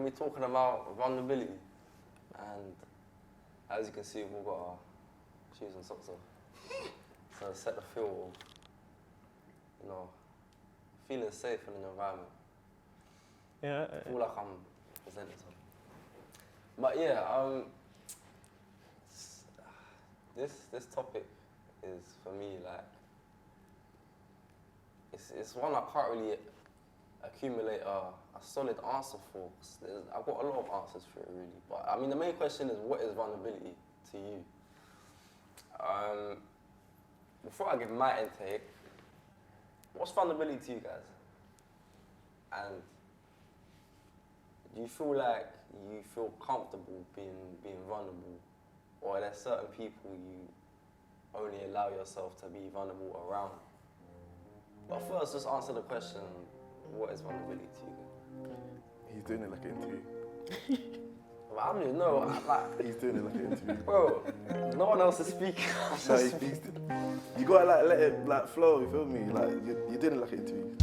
going to be talking about vulnerability. And as you can see, we've all got our shoes and socks on. So set the feel of, you know, feeling safe in an environment. Yeah. I feel like I'm presenting something. But yeah, this topic is for me like it's one I can't really accumulate a solid answer for. I've got a lot of answers for it really, but I mean the main question is, what is vulnerability to you? Before I give my intake, what's vulnerability to you guys? And do you feel like you feel comfortable being vulnerable, or are there certain people you only allow yourself to be vulnerable around? But first, just answer the question, what is vulnerability to you? He's doing it like an interview. But I don't even know, like... He's doing it like an interview. Bro, no one else is speaking. No, you gotta like let it like flow, you feel me? Like you're doing it like an interview.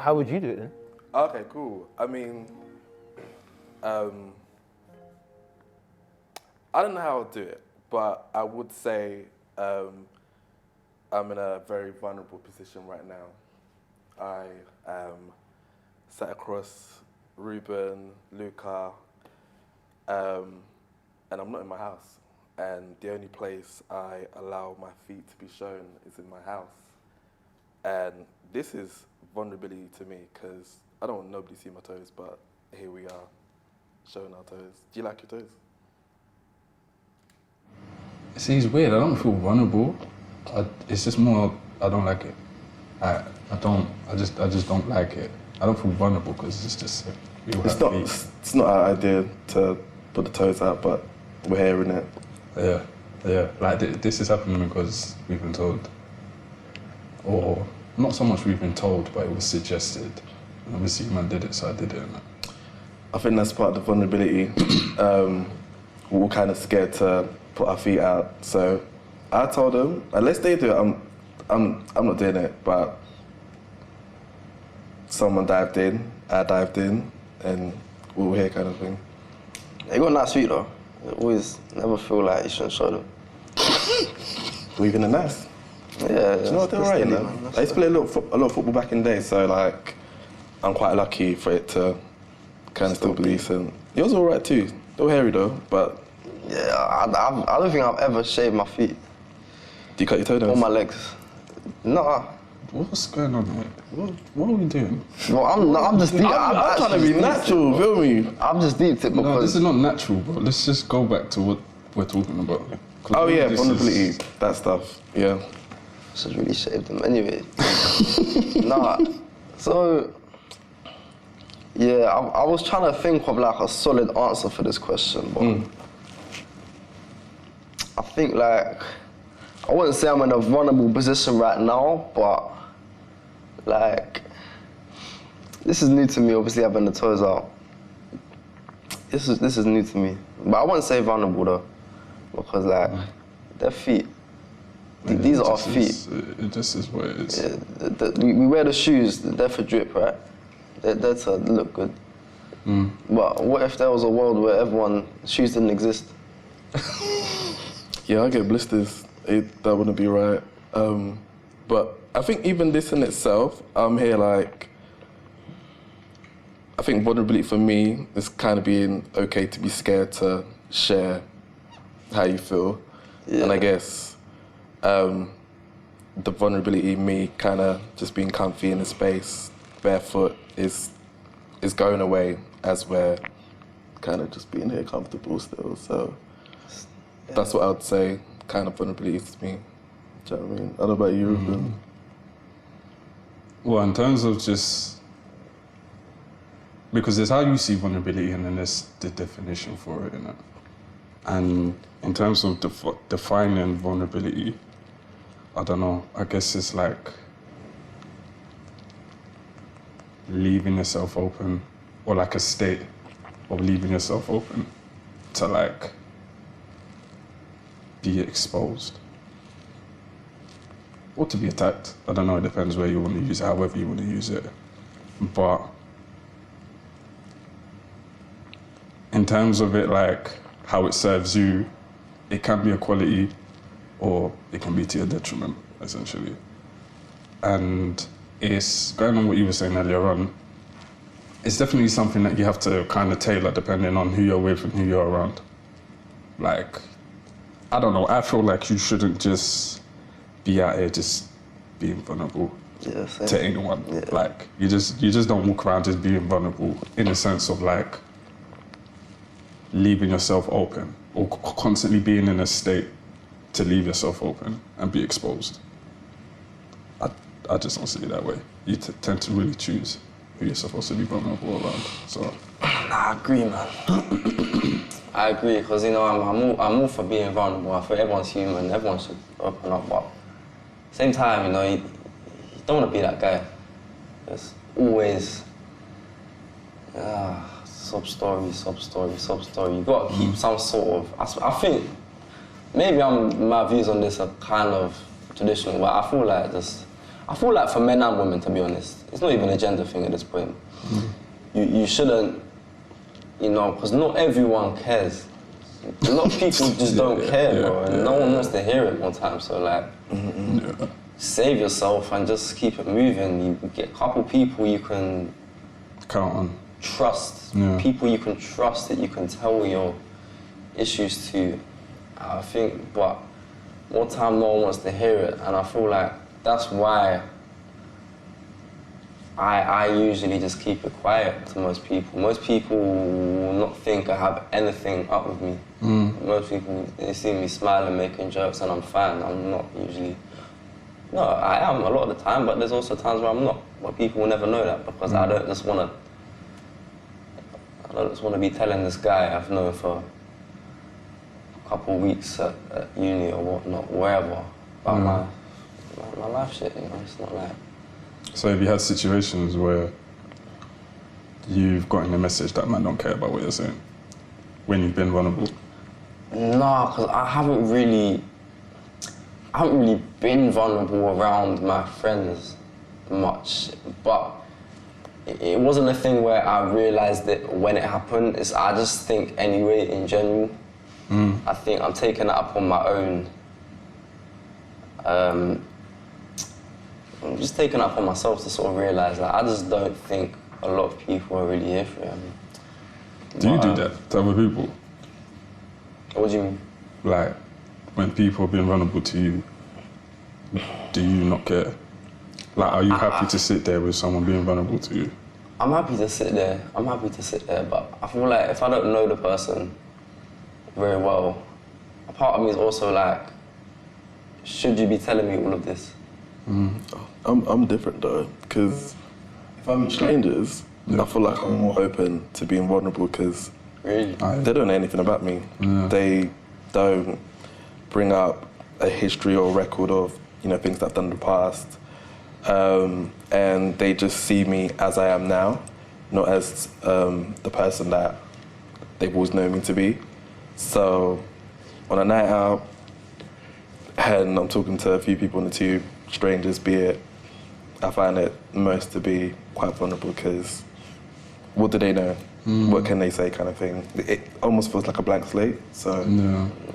How would you do it then? Okay, cool. I mean, I don't know how I'll do it, but I would say I'm in a very vulnerable position right now. I sat across Reuben, Luca, and I'm not in my house. And the only place I allow my feet to be shown is in my house. And this is vulnerability to me, because I don't want nobody to see my toes, but here we are, showing our toes. Do you like your toes? See, it's weird. I don't feel vulnerable. It's just more, I don't like it. I just don't like it. I don't feel vulnerable because it's just it's not our idea to put the toes out, but we're hearing it. Yeah. Like this is happening because we've been told, or not so much we've been told, but it was suggested. And obviously, man did it, so I did it. I think that's part of the vulnerability. We're all kind of scared to put our feet out. So I told them, unless they do it, I'm not doing it. But someone dived in, I dived in, and we're here, kind of thing. They got nice feet though. I always never feel like you shouldn't show them. We're even a nice. Yeah, do you know what, they're right, man. I used to play a lot of football back in the day, so like, I'm quite lucky for it to kind of still be decent. Yours all right too. Still hairy though, but... Yeah, I don't think I've ever shaved my feet. Do you cut your toenails? Or my legs. No. What's going on, mate? What are we doing? Well, I'm just deep. I'm trying to be natural, feel me? I'm just deep it because... No, this is not natural, bro. Let's just go back to what we're talking about. Oh yeah, vulnerability, that stuff, yeah. Should really shave them anyway. Nah, so, yeah, I was trying to think of like a solid answer for this question, but I think like, I wouldn't say I'm in a vulnerable position right now, but like, this is new to me, obviously having the toes out. This is new to me, but I wouldn't say vulnerable though, because like, their feet, these are our feet. It just is what it is. Yeah, we wear the shoes, they're for drip, right? They're to look good. But what if there was a world where shoes didn't exist? Yeah, I get blisters. That wouldn't be right. But I think even this in itself, I'm here like, I think vulnerability for me is kind of being okay to be scared to share how you feel. Yeah. And I guess the vulnerability in me kind of just being comfy in the space, barefoot, is going away as we're kind of just being here comfortable still. So that's what I would say kind of vulnerability to me. Do you know what I mean? I don't know about you, Reuben. Well, in terms of just, because there's how you see vulnerability and then there's the definition for it, innit? And in terms of defining vulnerability, I don't know, I guess it's like leaving yourself open, or like a state of leaving yourself open to like be exposed or to be attacked. I don't know, it depends where you want to use it, however you want to use it. But in terms of it, like how it serves you, it can be a quality or it can be to your detriment, essentially. And it's going on what you were saying earlier on, it's definitely something that you have to kind of tailor depending on who you're with and who you're around. Like, I don't know, I feel like you shouldn't just be out here just being vulnerable to anyone. Yeah. Like, you just don't walk around just being vulnerable in a sense of like leaving yourself open or constantly being in a state to leave yourself open and be exposed. I just don't see it that way. You tend to really choose who you're supposed to be vulnerable around. So. Nah, I agree, man. I agree, because you know I'm all for being vulnerable. I feel everyone's human, everyone should open up, but same time, you know, you don't want to be that guy. There's always sob story. You got to keep some sort of. I think maybe my views on this are kind of traditional, but I feel like for men and women, to be honest, it's not even a gender thing at this point. You shouldn't, you know, because not everyone cares. A lot of people just don't care, bro, and no one wants to hear it one time. So like, save yourself and just keep it moving. You get a couple people you can count on, trust, people you can trust that you can tell your issues to. I think, but more time no one wants to hear it, and I feel like that's why I usually just keep it quiet to most people. Most people will not think I have anything up with me. Most people, they see me smiling, making jokes, and I'm fine. I'm not usually. No, I am a lot of the time, but there's also times where I'm not. But people will never know that because I don't just want to be telling this guy I've known for a couple of weeks at uni or whatnot, wherever, about my life shit, you know, it's not like... So have you had situations where you've gotten a message that man don't care about what you're saying when you've been vulnerable? No, because I haven't really been vulnerable around my friends much, but it wasn't a thing where I realised it when it happened. I just think anyway, in general, I think I'm taking that up on my own. I'm just taking up on myself to sort of realise that I just don't think a lot of people are really here for him. Do you do that to other people? What do you mean? Like, when people have been vulnerable to you, do you not care? Like, are you happy to sit there with someone being vulnerable to you? I'm happy to sit there, but I feel like if I don't know the person very well, a part of me is also like, should you be telling me all of this? I'm different though, because if I'm strangers, I feel like I'm more open to being vulnerable because really? They don't know anything about me. They don't bring up a history or record of, you know, things that I've done in the past. And they just see me as I am now, not as the person that they've always known me to be. So on a night out, and I'm talking to a few people in the tube, strangers be it, I find it most to be quite vulnerable because what do they know? What can they say kind of thing? It almost feels like a blank slate, so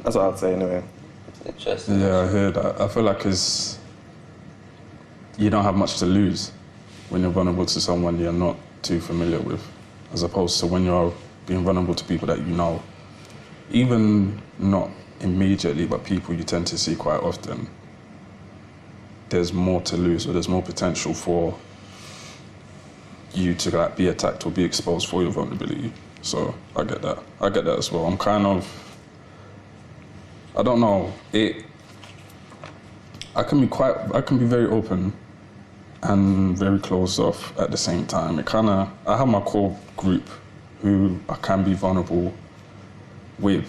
that's what I'd say anyway. Interesting. Yeah, I hear that. I feel like you don't have much to lose when you're vulnerable to someone you're not too familiar with, as opposed to when you're being vulnerable to people that you know. Even not immediately, but people you tend to see quite often, there's more to lose, or there's more potential for you to like be attacked or be exposed for your vulnerability. So I get that as well. I'm kind of, I don't know, I can be very open and very closed off at the same time. I have my core group who I can be vulnerable with,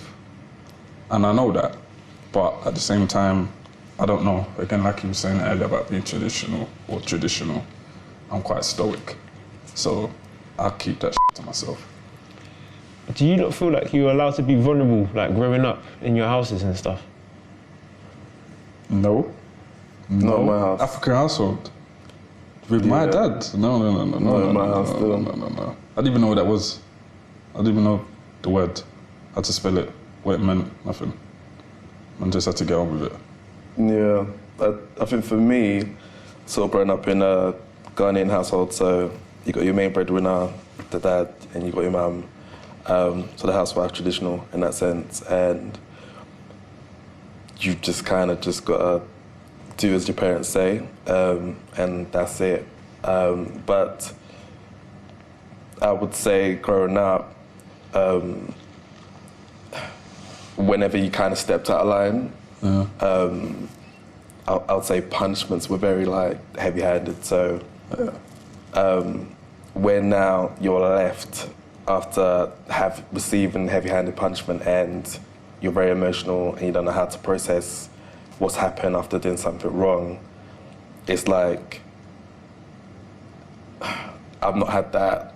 and I know that, but at the same time, I don't know. Again, like you were saying earlier about being traditional, I'm quite stoic, so I'll keep that to myself. Do you not feel like you were allowed to be vulnerable, like growing up in your houses and stuff? No. Not in my house. African household. With my dad. No. Not in my house, still. No. I didn't even know what that was. I didn't even know the word, how to spell it, what it meant, nothing. I just had to get on with it. Yeah, I think for me, sort of growing up in a Ghanaian household, so you got your main breadwinner, the dad, and you got your mum. So the housewife traditional in that sense, and you just kind of just gotta do as your parents say, and that's it. But I would say growing up, whenever you kind of stepped out of line, I would say punishments were very like heavy-handed. So when now you're left after receiving heavy-handed punishment and you're very emotional and you don't know how to process what's happened after doing something wrong, it's like I've not had that,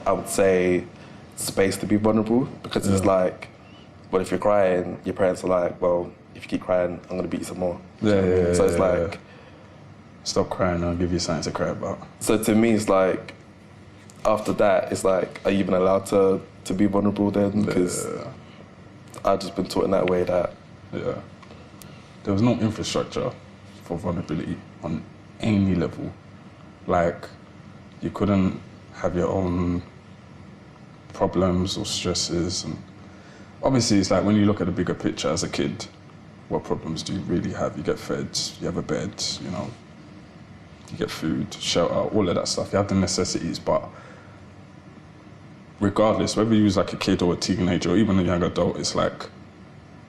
I would say, space to be vulnerable, because it's like, well, if you're crying, your parents are like, well, if you keep crying, I'm gonna beat you some more. So it's like, stop crying, I'll give you something to cry about. So to me, it's like, after that, it's like, are you even allowed to be vulnerable then? Because I've just been taught in that way that. Yeah. There was no infrastructure for vulnerability on any level. Like, you couldn't have your own problems or stresses. And obviously, it's like when you look at the bigger picture as a kid, what problems do you really have? You get fed, you have a bed, you know, you get food, shelter, all of that stuff. You have the necessities, but regardless, whether you was like a kid or a teenager or even a young adult, it's like,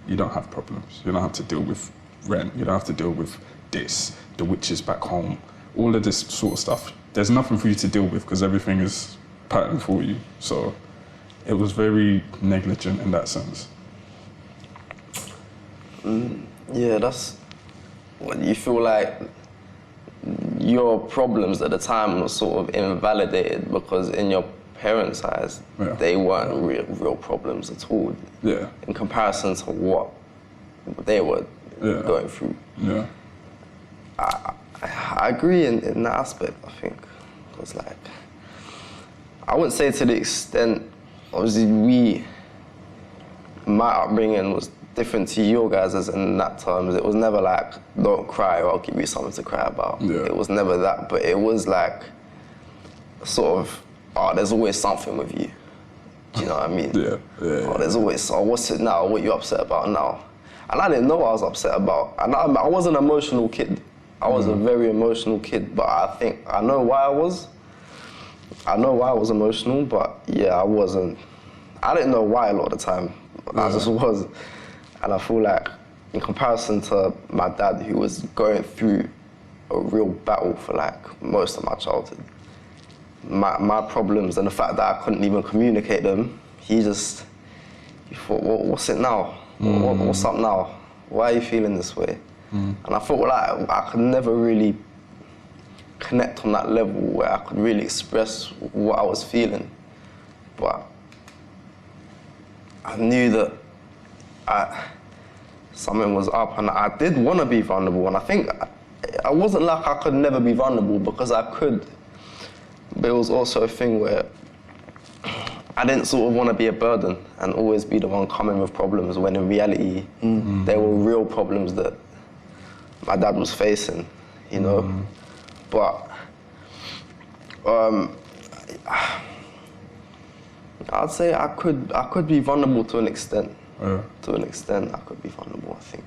you don't have problems. You don't have to deal with rent. You don't have to deal with this, the witches back home, all of this sort of stuff. There's nothing for you to deal with because everything is patterned for you. So it was very negligent in that sense. Yeah, that's what you feel like. Your problems at the time were sort of invalidated because in your parents' eyes, they weren't real problems at all. Yeah. In comparison to what they were going through. Yeah. I agree in that aspect, I think. Because like, I wouldn't say to the extent, obviously my upbringing was different to your guys' in that terms. It was never like, don't cry or I'll give you something to cry about. Yeah. It was never that, but it was like, sort of, oh, there's always something with you. Do you know what I mean? Yeah. Oh, there's always, oh, what's it now? What are you upset about now? And I didn't know what I was upset about. And I was an emotional kid. I was a very emotional kid, but I think I know why I was. I know why I was emotional, but yeah, I didn't know why a lot of the time. I just was. And I feel like in comparison to my dad, who was going through a real battle for like most of my childhood, my problems and the fact that I couldn't even communicate them, he thought, what's it now? What's up now? Why are you feeling this way? And I felt like I could never really connect on that level where I could really express what I was feeling. But I knew that something was up, and I did want to be vulnerable. And I think I wasn't like I could never be vulnerable, because I could. But it was also a thing where I didn't sort of want to be a burden and always be the one coming with problems, when in reality, there were real problems that my dad was facing, you know. But I'd say I could be vulnerable to an extent. To an extent, I could be vulnerable, I think.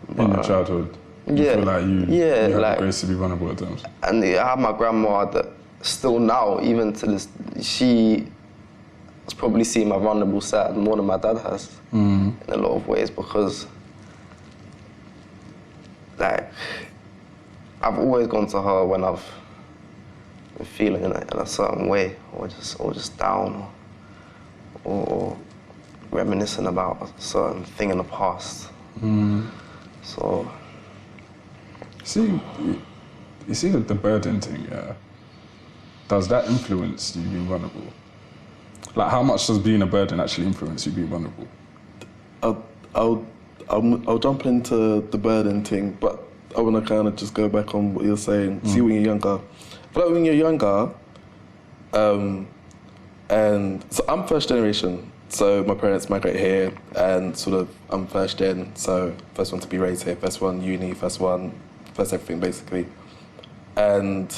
But, in your childhood, you feel like you had the grace to be vulnerable at times. And I have my grandma that still now, even to this, she has probably seen my vulnerable side more than my dad has in a lot of ways, because like I've always gone to her when I've been feeling in a certain way, or just down, or reminiscing about a certain thing in the past. So. You see the burden thing, yeah? Does that influence you being vulnerable? Like, how much does being a burden actually influence you being vulnerable? I'll jump into the burden thing, but I want to kind of just go back on what you're saying. See, when you're younger, I feel like when you're younger, and so I'm first generation. So my parents migrated here, and sort of I'm first gen. So first one to be raised here, first one uni, first everything basically, and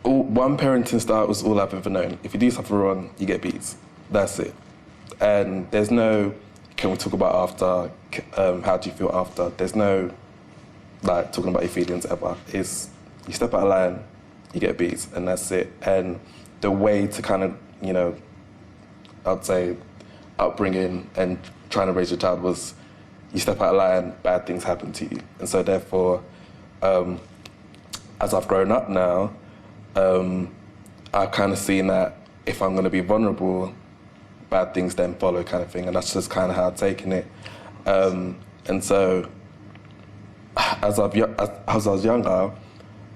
one parenting style was all I've ever known. If you do something wrong, you get beats. That's it. And there's no, can we talk about after? How do you feel after? There's no, like, talking about your feelings ever. It's, you step out of line, you get beats, and that's it. And the way to kind of, you know, I'd say upbringing and trying to raise your child was, you step out of line, bad things happen to you. And so therefore, as I've grown up now, I've kind of seen that if I'm going to be vulnerable, bad things then follow, kind of thing. And that's just kind of how I've taken it. And so as I was younger,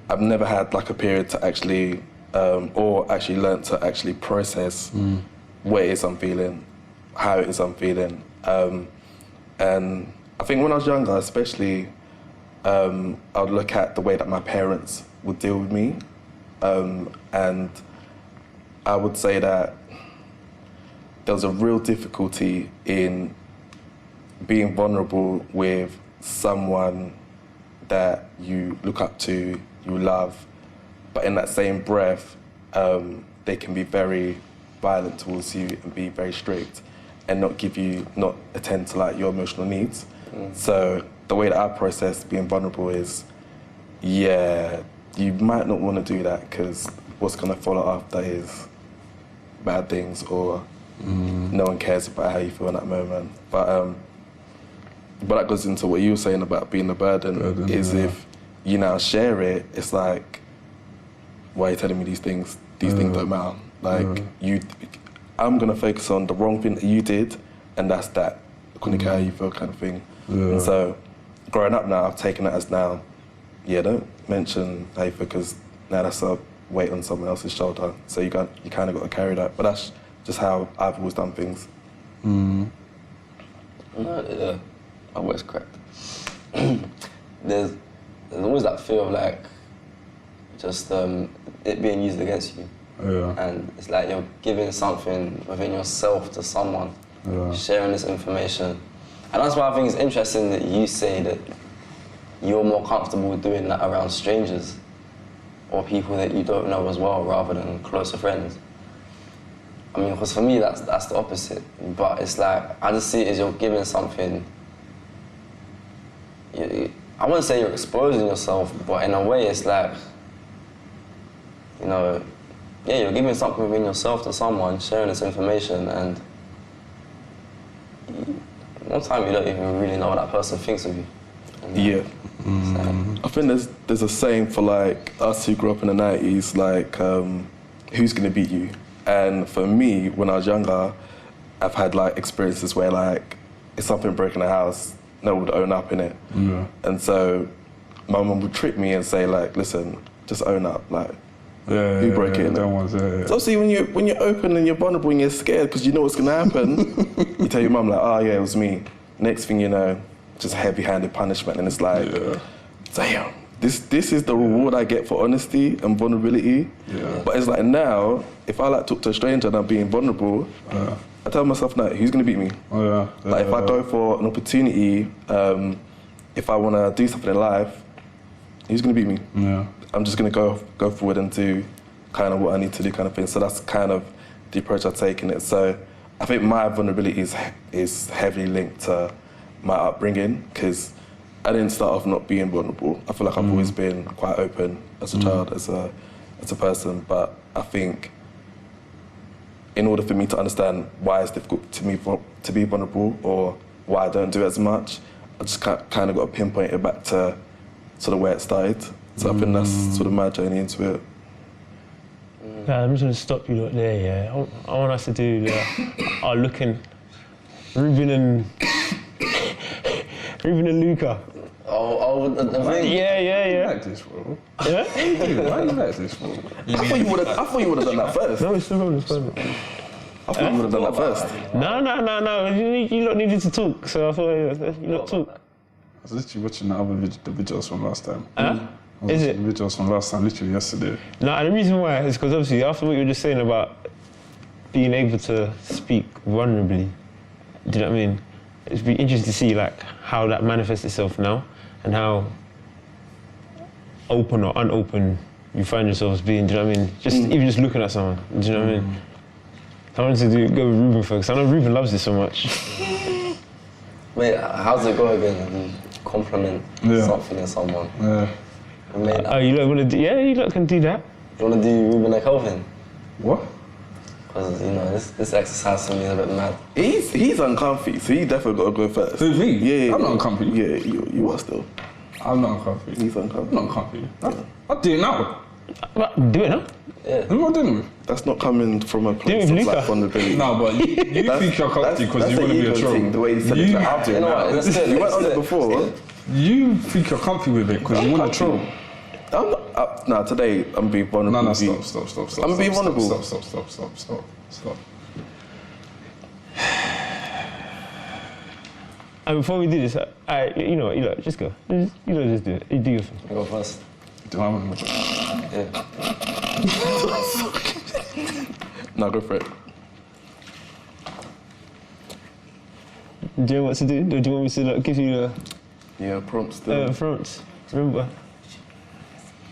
I've never had like a period to actually, or actually learnt to actually process what it is I'm feeling, how it is I'm feeling. And I think when I was younger, especially, I would look at the way that my parents would deal with me. And I would say that there was a real difficulty in being vulnerable with someone that you look up to, you love, but in that same breath, they can be very violent towards you and be very strict and not attend to like your emotional needs. So the way that I process being vulnerable is, yeah, you might not want to do that because what's going to follow after is bad things, or no one cares about how you feel in that moment. But that goes into what you were saying about being a burden is if you now share it, it's like, why are you telling me these things? These things don't matter. Like, I'm going to focus on the wrong thing that you did, and that's that. I couldn't care how you feel, kind of thing. And so, growing up now, I've taken it as now, yeah, don't mention how you feel, because now that's a weight on someone else's shoulder. So you kind of got to carry that. But that's just how I've always done things. No, yeah, I'm always correct. There's always that fear of like, just it being used against you. And it's like you're giving something within yourself to someone, sharing this information. And that's why I think it's interesting that you say that you're more comfortable doing that around strangers or people that you don't know as well, rather than closer friends. I mean, because for me, that's the opposite. But it's like, I just see it as you're giving something. I wouldn't say you're exposing yourself, but in a way, it's like, you know, yeah, you're giving something within yourself to someone, sharing this information, and one time you don't even really know what that person thinks of you. Yeah. I think there's a saying for like us who grew up in the 90s, like, who's gonna beat you? And for me, when I was younger, I've had like experiences where like, if something broke in the house, no one would own up in it. And so my mum would trick me and say like, listen, just own up, like, who broke it? So obviously when you're open and you're vulnerable and you're scared because you know what's gonna happen, you tell your mum like, oh yeah, it was me. Next thing you know, just heavy-handed punishment, and it's like, damn, this is the reward I get for honesty and vulnerability. But it's like now, if I like talk to a stranger and I'm being vulnerable, I tell myself, no, who's gonna beat me? Like if I go for an opportunity, if I wanna do something in life, who's gonna beat me? I'm just gonna go forward and do kind of what I need to do, kind of thing. So that's kind of the approach I've taken it. So I think my vulnerability is heavily linked to my upbringing, because I didn't start off not being vulnerable. I feel like I've always been quite open as a child, as a person. But I think in order for me to understand why it's difficult to me to be vulnerable, or why I don't do it as much, I just kind of got to pinpoint it back to sort of where it started. So I think that's sort of my journey into it. Yeah, I'm just going to stop you lot there, yeah. I want us to do our looking Reuben and Luca. The thing. Yeah. Like this, bro. Yeah? Why you like this, bro? I thought you would have done that first. No, it's no problem. I thought you would have done that first. No. You lot needed to talk, so I thought you lot talk. I was literally watching the videos from last time. Is it? The videos from last time, literally yesterday. No, and the reason why is because obviously after what you were just saying about being able to speak vulnerably, do you know what I mean? It'd be interesting to see like how that manifests itself now and how open or unopen you find yourselves being, do you know what I mean? Even just looking at someone, do you know what I mean? I wanted to go with Reuben first. I know Reuben loves this so much. Wait, how's it go again? Compliment something in someone. Yeah. Oh, you lot want to do? Yeah, you lot can do that. You want to do Reuben and Kelvin? What? Because, you know, this exercise for me is a bit mad. He's uncomfy, so he definitely got to go first. Who, me? Yeah. I'm not uncomfy. Yeah, you are still. I'm not uncomfy. He's uncomfy. I'm not uncomfy. I'll do it now. What? Do it, huh? Yeah. Who am I doing it with? That's not coming from a place with of Luca. like vulnerability. No, but you think you're comfy because you want to be a troll. The way you said it, You- like, I'll do You it know now. what, let's do it. You went let's on do it it. before. You think you're comfy with it because you want to troll. I'm not, nah, today I'm being vulnerable. No, with you. stop. I'm being vulnerable. Stop. And before we do this, you know what, just go. Just do it. You do your thing. I go first. Do I want to? Yeah. No, go for it. Do you know what to do? Or do you want me to like, give you the Yeah, prompts still. prompts? Remember,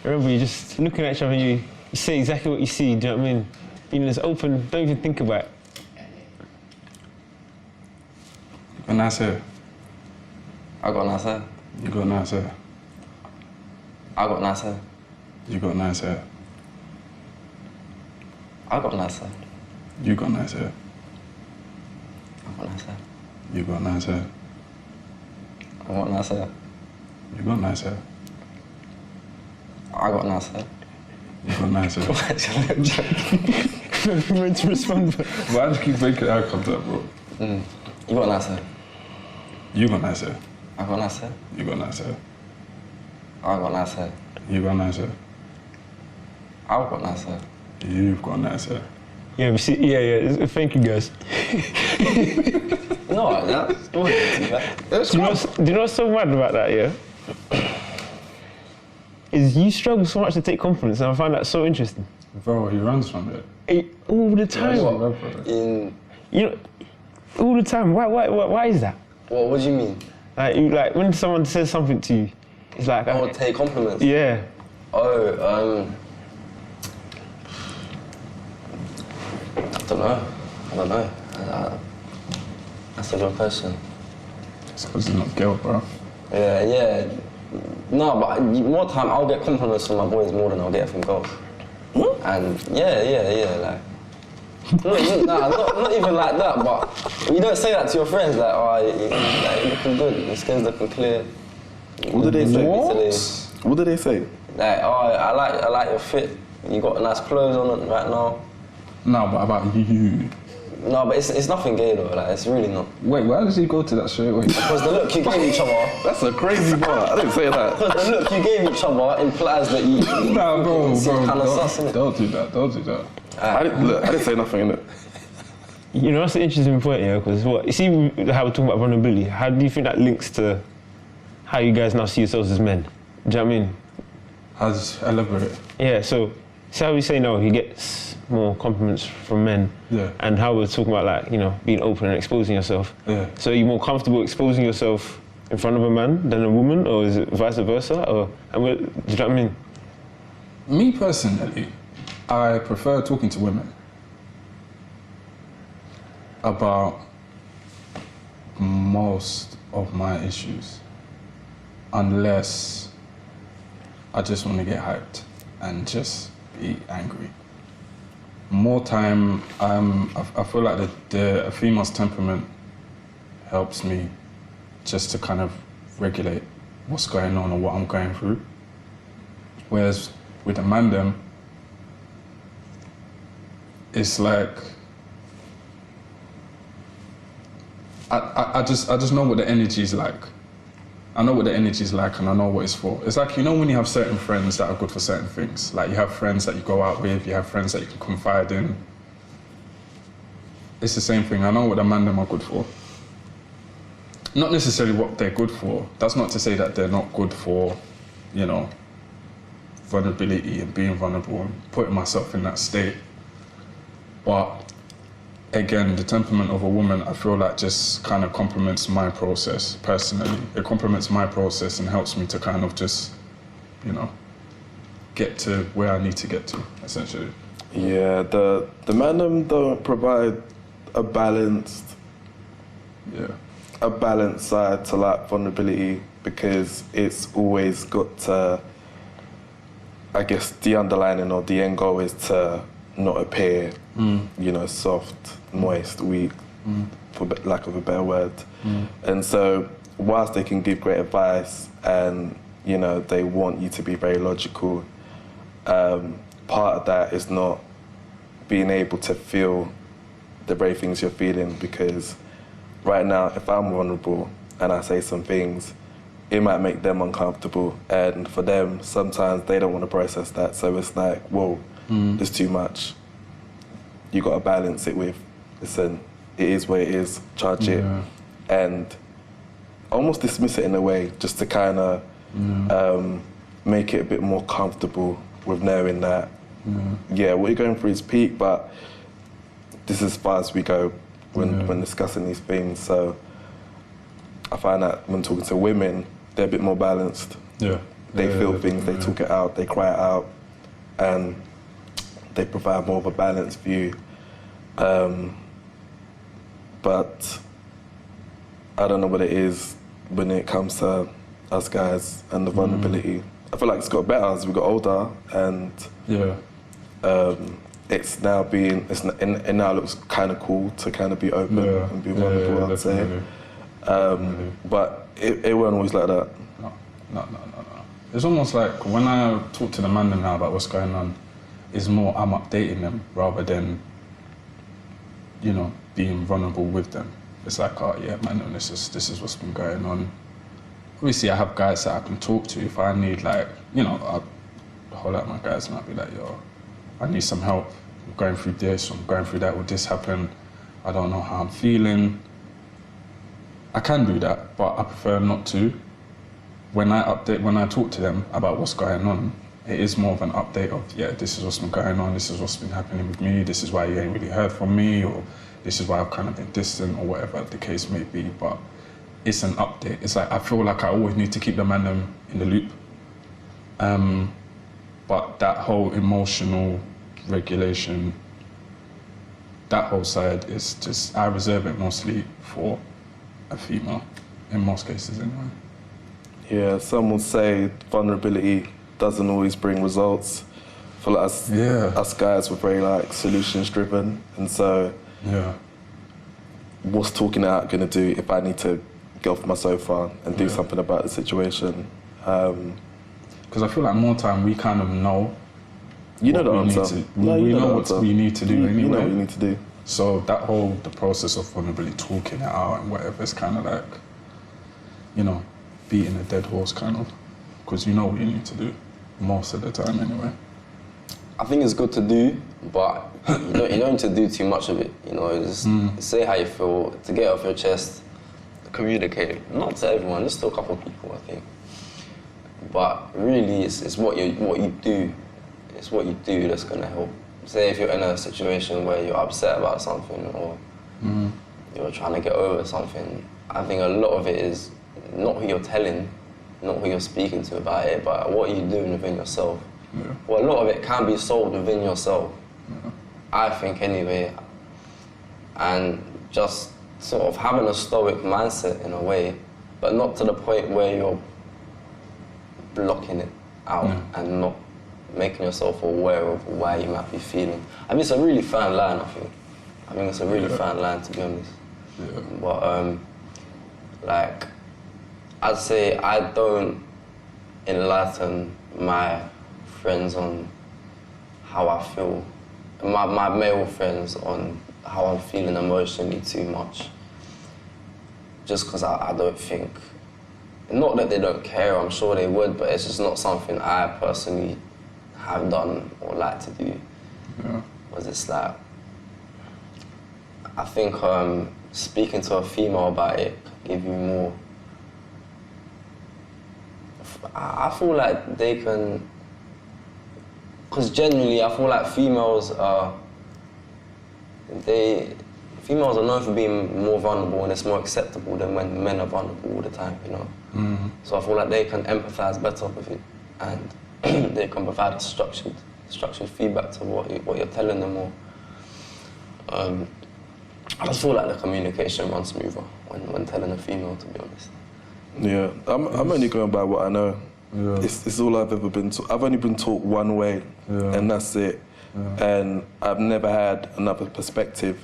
you're just looking at each other and you say exactly what you see, do you know what I mean? Being as open, don't even think about it. You got nice hair. I got nice hair. You got nice hair. I got nice hair. You got nice hair. I got nice hair. You got nice hair. I got nice hair. You got nice hair. I got nice hair. You got nice hair. I got nice hair. You got nice hair. I'm meant to respond. Why do you keep making eye contact, bro? You got nice hair. You got nice hair. I got nice hair. You got nice hair. I got nice hair. You got nice hair. I've got nice hair. You've got nice hair. Yeah, we see. Yeah. Thank you, guys. No, that's Do you know what's so mad about that? Yeah, is you struggle so much to take confidence, and I find that so interesting. Bro, he runs from it. All the time. in. You know, all the time. Why is that? What do you mean? Like when someone says something to you, it's like, I would take compliments. yeah. Oh, I don't know. That's a good question. It's because he's not girl, bro. Yeah. No, but more time I'll get compliments from my boys more than I'll get from girls. And like. Not even like that, but you don't say that to your friends, like, oh, you're looking good, your skin's looking clear. What did they say? Today. What did they say? Like, oh, I like your fit, you got nice clothes on it right now. No, but about you. No, but it's nothing gay though, like, it's really not. Wait, why does he go to that straight away? Because the look you gave each other, That's a crazy bar. I didn't say that. because the look you gave each other implies that you Nah, bro, kind of sus, innit? don't do that. I didn't say nothing in it. You know, that's an interesting point, yeah, because you see how we're talking about vulnerability, how do you think that links to how you guys now see yourselves as men? Do you know what I mean? Has elaborate. Yeah, so see how we say now he gets more compliments from men, Yeah. and how we're talking about like, you know, being open and exposing yourself. Yeah. So are you more comfortable exposing yourself in front of a man than a woman, or is it vice versa? Or, do you know what I mean? Me personally, I prefer talking to women about most of my issues, unless I just want to get hyped and just be angry. More time, I feel like the female's temperament helps me just to kind of regulate what's going on or what I'm going through. Whereas with the man them, it's like, I just know what the energy is like. I know what the energy is like and I know what it's for. It's like, you know when you have certain friends that are good for certain things, like you have friends that you go out with, you have friends that you can confide in. It's the same thing. I know what the man them are good for. Not necessarily what they're good for. That's not to say that they're not good for, you know, vulnerability and being vulnerable and putting myself in that state. But again, the temperament of a woman, I feel like just kind of complements my process personally. It complements my process and helps me to kind of just, you know, get to where I need to get to, essentially. Yeah, the man them don't provide a balanced side to like vulnerability, because it's always got to, I guess the underlining or the end goal is to not appear, you know, soft, moist, weak, for lack of a better word. And so whilst they can give great advice and, you know, they want you to be very logical, part of that is not being able to feel the very things you're feeling, because right now, if I'm vulnerable and I say some things, it might make them uncomfortable. And for them, sometimes they don't want to process that. So it's like, whoa, there's too much. You got to balance it with, listen, it is what it is, charge it. And almost dismiss it in a way, just to kind of make it a bit more comfortable with knowing that, yeah, what you're going through is peak, but this is as far as we go when discussing these things. So I find that when talking to women, they're a bit more balanced. They feel things, they talk it out, they cry it out, and they provide more of a balanced view. But I don't know what it is when it comes to us guys and the vulnerability. I feel like it's got better as we got older, and it's now it now looks kind of cool to kind of be open and be vulnerable, I'd say. But it wasn't always like that. No. It's almost like when I talk to the man now about what's going on, it's more I'm updating them rather than, you know, being vulnerable with them. It's like, oh yeah, man, this is what's been going on. Obviously, I have guys that I can talk to if I need, like, you know, a whole lot of my guys might be like, yo, I need some help. I'm going through this, I'm going through that, would this happen? I don't know how I'm feeling. I can do that, but I prefer not to. When I talk to them about what's going on, it is more of an update of, yeah, this is what's been going on, this is what's been happening with me, this is why you ain't really heard from me, or this is why I've kind of been distant, or whatever the case may be. But it's an update. It's like, I feel like I always need to keep the man in the loop. But that whole emotional regulation, that whole side is just, I reserve it mostly for a female, in most cases anyway. Yeah, some will say vulnerability doesn't always bring results. I feel like us guys were very like solutions driven, and so what's talking it out gonna do if I need to get off my sofa and do something about the situation? Because I feel like more time we kind of know. You know the answer. We know what we need to do anyway. You know what you need to do. So that the process of vulnerability, talking it out and whatever, is kind of like, you know, beating a dead horse kind of, because you know what you need to do most of the time anyway. I think it's good to do, but you don't need to do too much of it. You know, just say how you feel, to get off your chest, communicate. Not to everyone, just to a couple of people, I think. But really, it's what you do. It's what you do that's gonna help. Say if you're in a situation where you're upset about something, or you're trying to get over something, I think a lot of it is not who you're telling, not who you're speaking to about it, but what are you doing within yourself. Well, a lot of it can be solved within yourself, I think anyway. And just sort of having a stoic mindset in a way, but not to the point where you're blocking it out and not making yourself aware of why you might be feeling. I mean, it's a really fine line, I think. I think it's a really fine line, to be honest. But, like, I'd say I don't enlighten my friends on how I feel, my male friends on how I'm feeling emotionally too much. Just because I don't think, not that they don't care, I'm sure they would, but it's just not something I personally have done or like to do. Yeah. Because it's like, I think speaking to a female about it can give you more. I feel like they can, because generally I feel like females are known for being more vulnerable, and it's more acceptable than when men are vulnerable all the time, you know? Mm-hmm. So I feel like they can empathise better with it, and they can provide a structured feedback to what you're telling them, or I just feel like the communication runs smoother when telling a female, to be honest. Yeah, I'm only going by what I know. Yeah. It's all I've ever been taught. I've only been taught one way, and that's it. Yeah. And I've never had another perspective.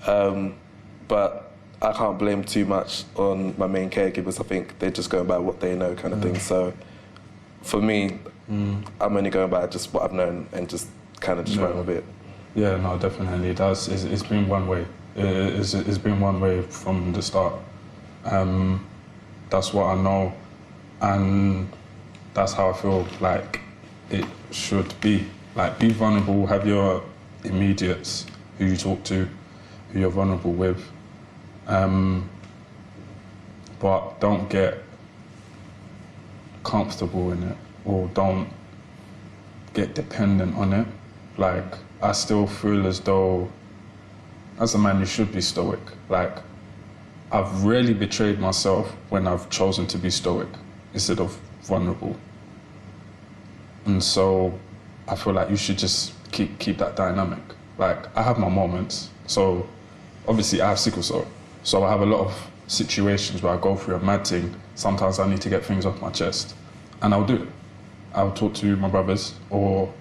But I can't blame too much on my main caregivers. I think they're just going by what they know, kind of thing. So for me, I'm only going by just what I've known and just kind of just run with it. Yeah, no, definitely. It's been one way. It's been one way from the start. That's what I know, and that's how I feel like it should be. Like, be vulnerable, have your immediates who you talk to, who you're vulnerable with, but don't get comfortable in it, or don't get dependent on it. Like, I still feel as though, as a man, you should be stoic. Like, I've rarely betrayed myself when I've chosen to be stoic instead of vulnerable. And so I feel like you should just keep that dynamic. Like, I have my moments. So obviously I have sickle cell. So I have a lot of situations where I go through a mad thing. Sometimes I need to get things off my chest, and I'll do it. I'll talk to my brothers or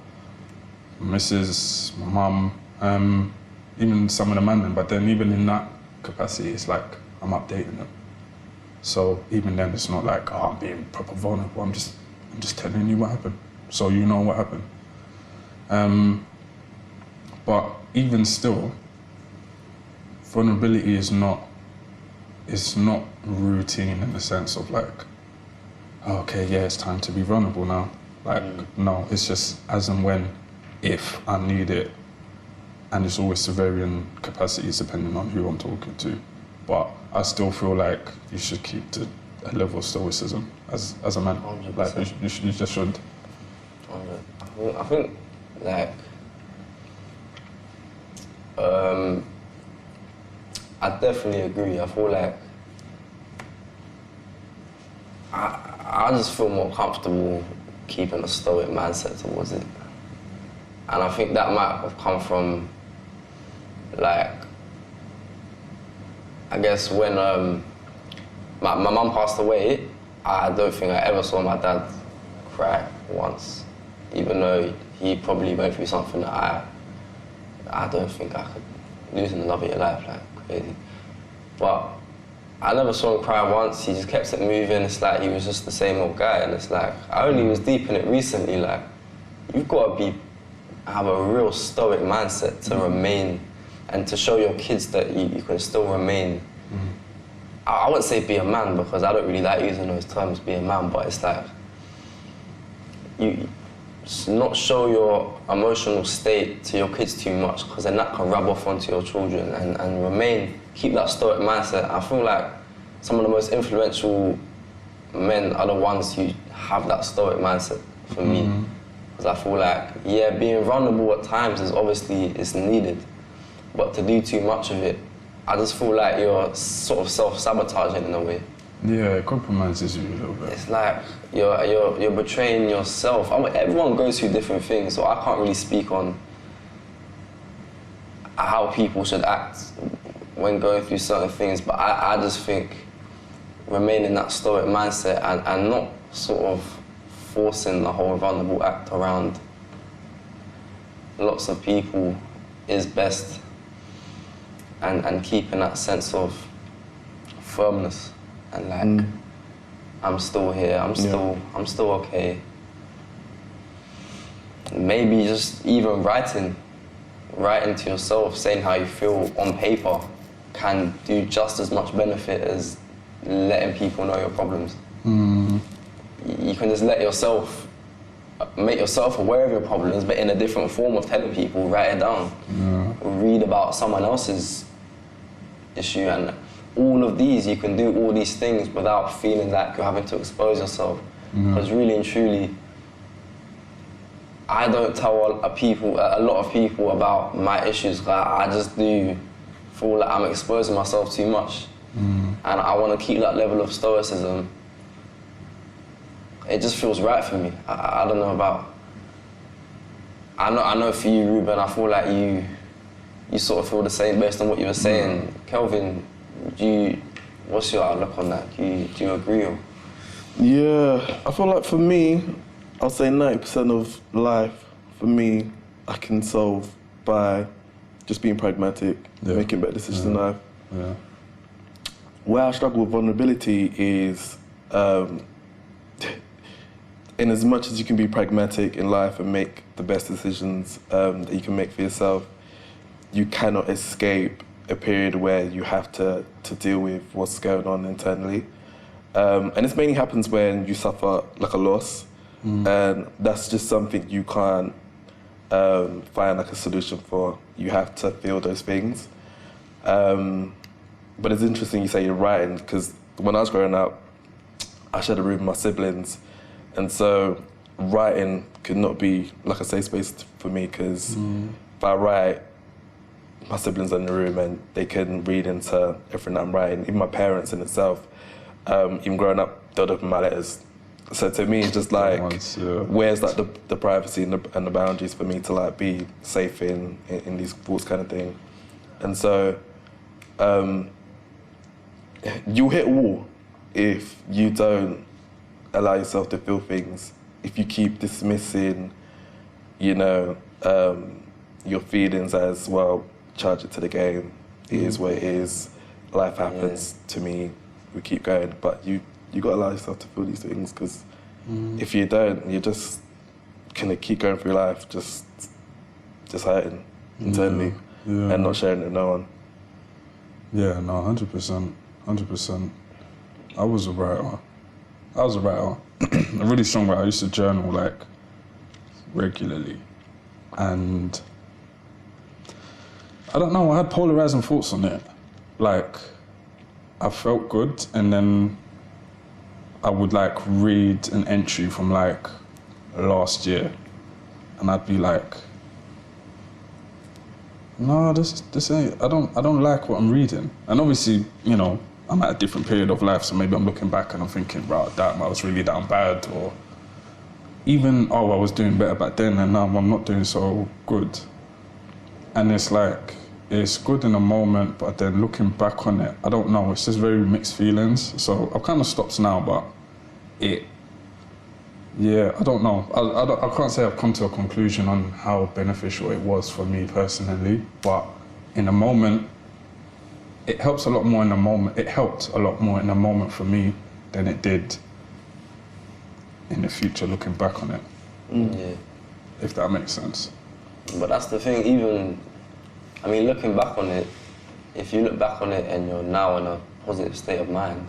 Mrs., my mum, even some of the men, but then even in that capacity, it's like I'm updating them. So even then, it's not like, oh, I'm being proper vulnerable. I'm just telling you what happened, so you know what happened. But even still, vulnerability is not routine in the sense of like, oh, okay, yeah, it's time to be vulnerable now. Like, no, it's just as and when, if I need it. And it's always to varying capacities depending on who I'm talking to. But I still feel like you should keep to a level of stoicism as a man. 100%. Like, you just should. I think, like, I definitely agree. I feel like I just feel more comfortable keeping a stoic mindset towards it. And I think that might have come from, like, I guess when my mum passed away, I don't think I ever saw my dad cry once, even though he probably went through something that I don't think I could lose in the love of your life, like, crazy. But I never saw him cry once. He just kept it moving. It's like he was just the same old guy, and it's like, I only was deep in it recently. Like, you've got to have a real stoic mindset to remain, and to show your kids that you can still remain. I wouldn't say be a man, because I don't really like using those terms, be a man, but it's like, you not show your emotional state to your kids too much, because then that can rub off onto your children, and keep that stoic mindset. I feel like some of the most influential men are the ones who have that stoic mindset for me. Because I feel like, yeah, being vulnerable at times is needed, but to do too much of it, I just feel like you're sort of self-sabotaging in a way. Yeah, it compromises you a little bit. It's like you're betraying yourself. Everyone goes through different things, so I can't really speak on how people should act when going through certain things, but I just think remaining that stoic mindset and not sort of forcing the whole vulnerable act around lots of people is best, and keeping that sense of firmness and like I'm still here. I'm still okay. Maybe just even writing to yourself, saying how you feel on paper, can do just as much benefit as letting people know your problems. You can just make yourself aware of your problems, but in a different form of telling people. Write it down. Read about someone else's issue, and all of these, you can do all these things without feeling like you're having to expose yourself. Because really and truly, I don't tell a lot of people about my issues. Like, I just do feel like I'm exposing myself too much. And I want to keep that level of stoicism. It just feels right for me. I don't know about... I know for you, Reuben, I feel like you sort of feel the same based on what you were saying. Kelvin, what's your outlook on that? Do you agree? Or? Yeah, I feel like for me, I'll say 90% of life, for me, I can solve by just being pragmatic, making better decisions in life. Yeah. Where I struggle with vulnerability is, in as much as you can be pragmatic in life and make the best decisions that you can make for yourself, you cannot escape a period where you have to deal with what's going on internally. And this mainly happens when you suffer like a loss, and that's just something you can't find like a solution for. You have to feel those things. But it's interesting you say you're writing, because when I was growing up, I shared a room with my siblings, and so writing could not be like a safe space for me, because if I write, my siblings are in the room and they can read into everything I'm writing. Even my parents in itself, even growing up, they'd open my letters. So to me, it's just like, where's like the privacy and the boundaries for me to like be safe in these thoughts kind of thing. And so you hit a wall if you don't allow yourself to feel things, if you keep dismissing, your feelings as, well, charge it to the game. It is what it is. Life happens to me. We keep going, but you gotta allow yourself to feel these things, because if you don't, you're just gonna keep going through life just hurting internally and not sharing it with no one. Yeah, no, 100%. I was a writer. A really strong writer. I used to journal like regularly, and I don't know, I had polarizing thoughts on it. Like, I felt good, and then I would like read an entry from like last year, and I'd be like, no, this ain't, I don't like what I'm reading. And obviously, I'm at a different period of life, so maybe I'm looking back and I'm thinking, right, damn, I was really down bad, or even, I was doing better back then and now I'm not doing so good. And it's like, it's good in a moment, but then looking back on it, I don't know, it's just very mixed feelings. So I've kind of stopped now, but I don't know. I can't say I've come to a conclusion on how beneficial it was for me personally, but in a moment, it helped a lot more in the moment for me than it did in the future, looking back on it. Yeah. If that makes sense. But that's the thing, looking back on it, if you look back on it and you're now in a positive state of mind,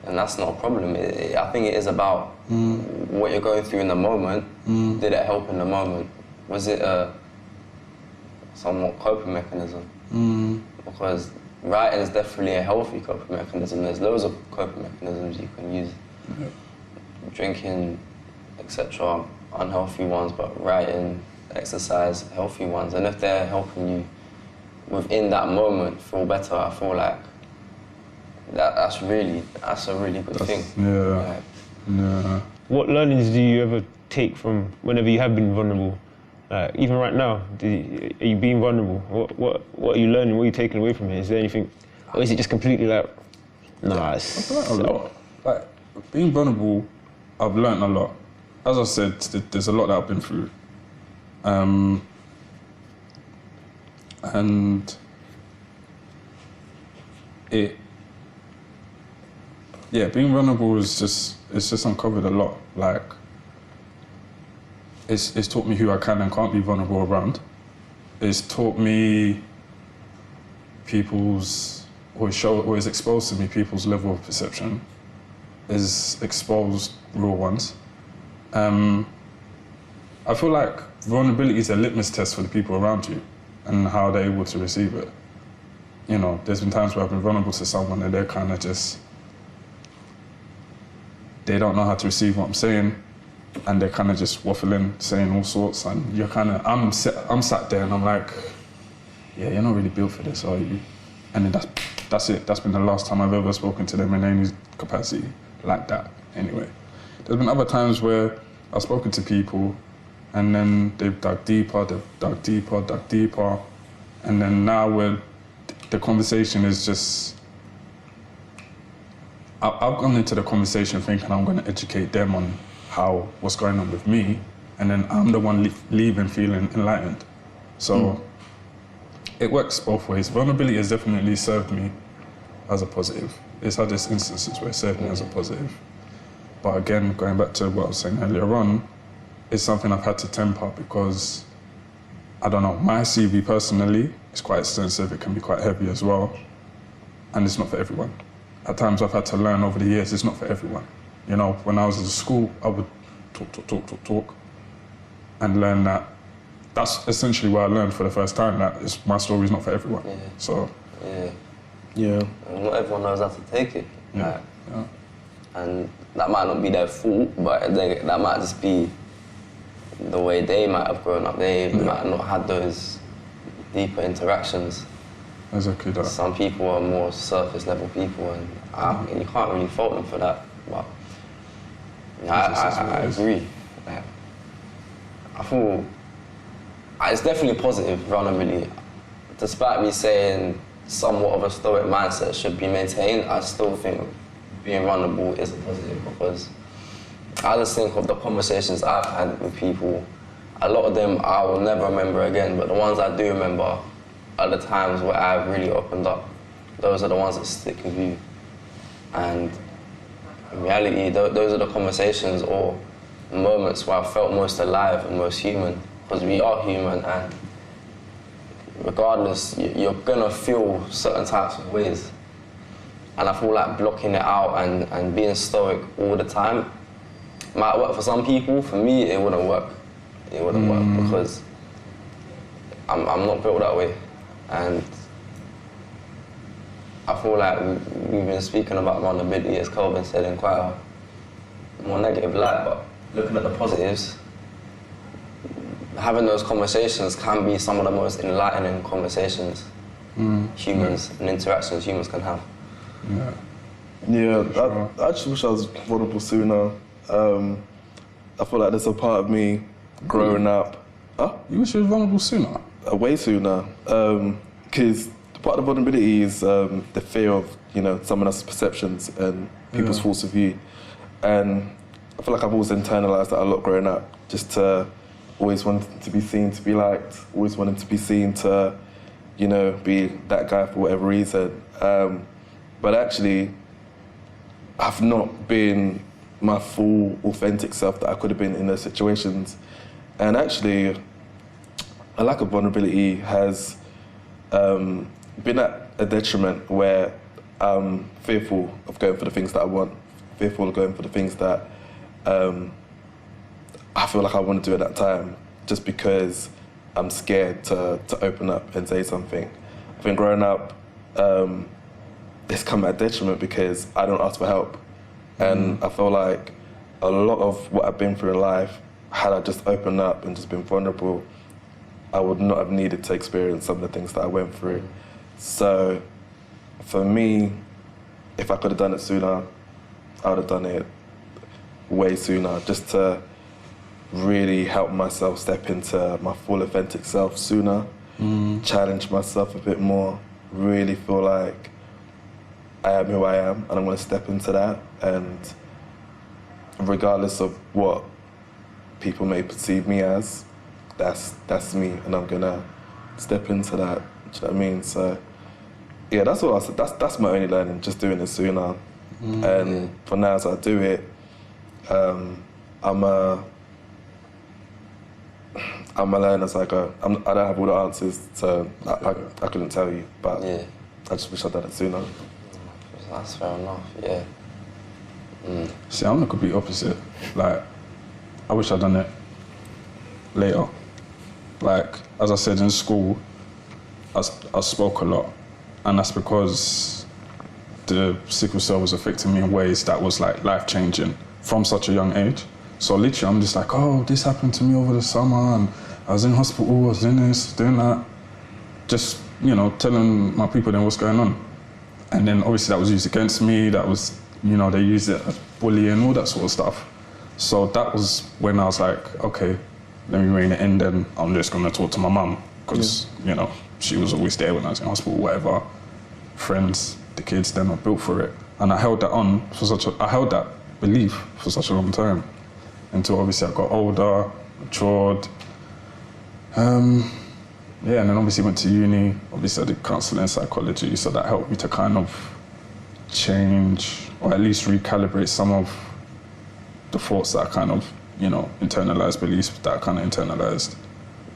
and that's not a problem. I think it is about what you're going through in the moment. Did it help in the moment? Was it a somewhat coping mechanism? Because writing is definitely a healthy coping mechanism. There's loads of coping mechanisms you can use. Drinking, etc., unhealthy ones, but writing, exercise, healthy ones. And if they're helping you within that moment feel better, I feel like that's a really good thing. Yeah. What learnings do you ever take from whenever you have been vulnerable? Even right now, are you being vulnerable? What are you learning? What are you taking away from it? Is there anything, or is it just completely like, nah, it's... I feel like a lot. Like, being vulnerable, I've learned a lot. As I said, there's a lot that I've been through. And Yeah, being vulnerable it's just uncovered a lot. Like, it's taught me who I can and can't be vulnerable around. It's taught me or is exposed to me people's level of perception. Is exposed real ones. I feel like vulnerability is a litmus test for the people around you and how they're able to receive it. You know, there's been times where I've been vulnerable to someone and they're kind of just, they don't know how to receive what I'm saying, and they're kind of just waffling, saying all sorts, and you're kind of, I'm sat there and I'm like, yeah, you're not really built for this, are you? And then that's it. That's been the last time I've ever spoken to them in any capacity like that, anyway. There's been other times where I've spoken to people and then they've dug deeper, and then now where the conversation is just, I've gone into the conversation thinking I'm going to educate them on what's going on with me, and then I'm the one leaving feeling enlightened. So it works both ways. Vulnerability has definitely served me as a positive. It's had its instances where it served me as a positive. But again, going back to what I was saying earlier on, it's something I've had to temper because, I don't know, my CV personally is quite extensive, it can be quite heavy as well, and it's not for everyone. At times I've had to learn over the years, it's not for everyone. You know, when I was in school, I would talk, and learn that. That's essentially where I learned for the first time that my story's not for everyone. Yeah. So. Yeah. And not everyone knows how to take it. Yeah. And that might not be their fault, but that might just be the way they might have grown up. They might not have those deeper interactions. Exactly that. Some people are more surface level people, and you can't really fault them for that. But I agree. I feel it's definitely positive, vulnerability. Despite me saying somewhat of a stoic mindset should be maintained, I still think being vulnerable is a positive, because I just think of the conversations I've had with people. A lot of them I will never remember again, but the ones I do remember are the times where I've really opened up. Those are the ones that stick with you. And in reality, those are the conversations or moments where I felt most alive and most human, because we are human, and regardless, you're gonna feel certain types of ways. And I feel like blocking it out and being stoic all the time might work for some people. For me, it wouldn't work. It wouldn't work because I'm not built that way. And I feel like we've been speaking about vulnerability, as Kelvin said, in quite a more negative light, but looking at the positives, having those conversations can be some of the most enlightening conversations humans and interactions humans can have. I just wish I was vulnerable sooner. I feel like there's a part of me growing up. You wish you were vulnerable sooner? Way sooner. Because part of vulnerability is the fear of, someone else's perceptions and people's thoughts of you. And I feel like I've always internalized that a lot growing up, just to always wanting to be seen, to be liked, always wanting to be seen to, be that guy for whatever reason. But actually, I've not been my full, authentic self that I could have been in those situations. And actually, a lack of vulnerability has been at a detriment where I'm fearful of going for the things that I want, fearful of going for the things that I feel like I want to do at that time, just because I'm scared to open up and say something. I think growing up, it's come at a detriment because I don't ask for help. And I feel like a lot of what I've been through in life, had I just opened up and just been vulnerable, I would not have needed to experience some of the things that I went through. So for me, if I could have done it sooner, I would have done it way sooner, just to really help myself step into my full authentic self sooner, challenge myself a bit more, really feel like I am who I am and I'm going to step into that, and regardless of what people may perceive me as, that's me, and I'm going to step into that. Do you know what I mean? So yeah, that's what I said. That's my only learning, just doing it sooner. And for now, as I do it, I'm a learner as I go. I don't have all the answers, so I couldn't tell you, but I just wish I'd done it sooner. That's fair enough, yeah. See, I'm the complete opposite. Like, I wish I'd done it later. Like, as I said, in school, I spoke a lot, and that's because the sickle cell was affecting me in ways that was like life-changing from such a young age. So literally, I'm just like, oh, this happened to me over the summer, and I was in hospital, I was in this, doing that. Just, you know, telling my people then what's going on. And then obviously that was used against me, that was, you know, they used it as bullying, all that sort of stuff. So that was when I was like, okay, let me rein it in, then I'm just gonna talk to my mum, because, you know, she was always there when I was in hospital, whatever. Friends, the kids, they're not built for it. And I held that on for I held that belief for such a long time, until obviously I got older, matured. Yeah, and then obviously went to uni. Obviously I did counselling and psychology, so that helped me to kind of change, or at least recalibrate some of the thoughts that I kind of, you know, internalized, beliefs that I kind of internalized.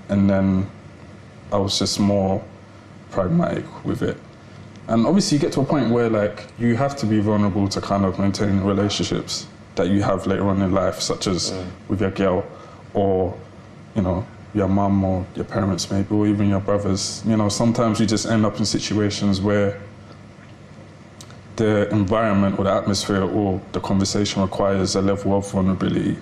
And then I was just more pragmatic with it. And obviously you get to a point where like you have to be vulnerable to kind of maintain relationships that you have later on in life, such as with your girl, or, you know, your mum or your parents maybe, or even your brothers. You know, sometimes you just end up in situations where the environment or the atmosphere or the conversation requires a level of vulnerability,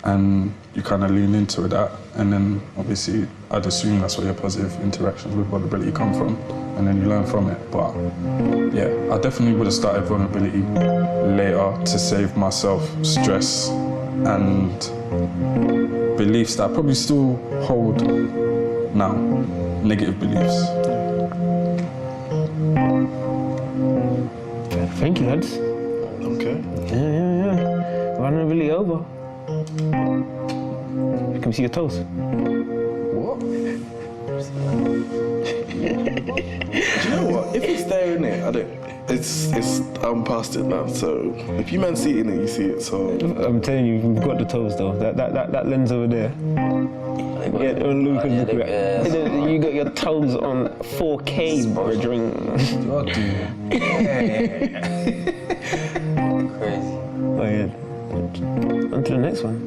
and you kind of lean into that, and then obviously I'd assume that's where your positive interactions with vulnerability come from, and then you learn from it. But yeah, I definitely would have started vulnerability later to save myself stress and beliefs that I probably still hold now, negative beliefs. Thank you, lads. Okay. Yeah. Vulnerability over. Can we see your toes? What? Do you know what? If it's there in it, I don't. I'm past it now. So if you man see it in it, you see it. So I'm telling you, we've got the toes though. That lens over there. Yeah, on Luca's look at that. You got your toes on 4K, brethren. Crazy. Oh yeah. On to the next one.